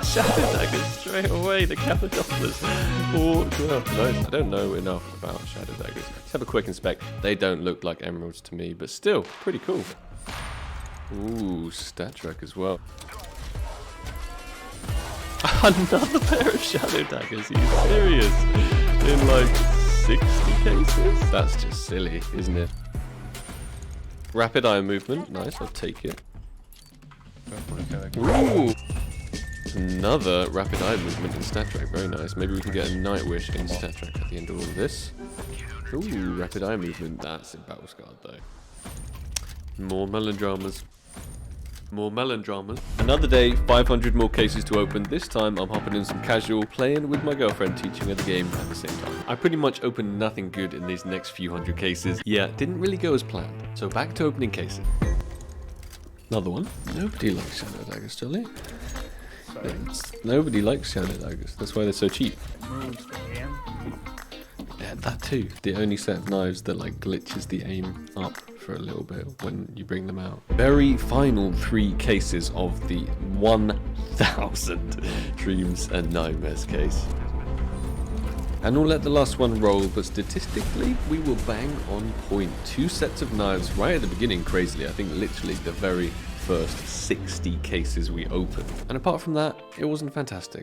Shadow Daggers straight away, the Capitolers. Oh, 12. Nice. I don't know enough about Shadow Daggers. Let's have a quick inspect. They don't look like emeralds to me, but still, pretty cool. Ooh, stat track as well. Another pair of Shadow Daggers, are you serious? In like 60 cases? That's just silly, isn't it? Rapid eye movement, nice, I'll take it. Ooh! Another rapid eye movement in stat track, very nice. Maybe we can get a Night Wish in stat track at the end of all of this. Ooh, rapid eye movement, that's in Battle Scarred though. More melodramas. More melodramas. Another day, 500 more cases to open. This time I'm hopping in some casual, playing with my girlfriend, teaching her the game at the same time. I pretty much opened nothing good in these next few hundred cases. Yeah, didn't really go as planned. So back to opening cases. Another one. Nobody likes Shadow Daggers, Jolly. Nobody likes Shadow Daggers. That's why they're so cheap. Yeah, that too. The only set of knives that like glitches the aim up for a little bit when you bring them out. Very final 3 cases of the 1000 Dreams and Nightmares case. And we'll let the last one roll, but statistically, we were bang on point. 2 sets of knives right at the beginning, crazily. I think literally the very first 60 cases we opened. And apart from that, it wasn't fantastic.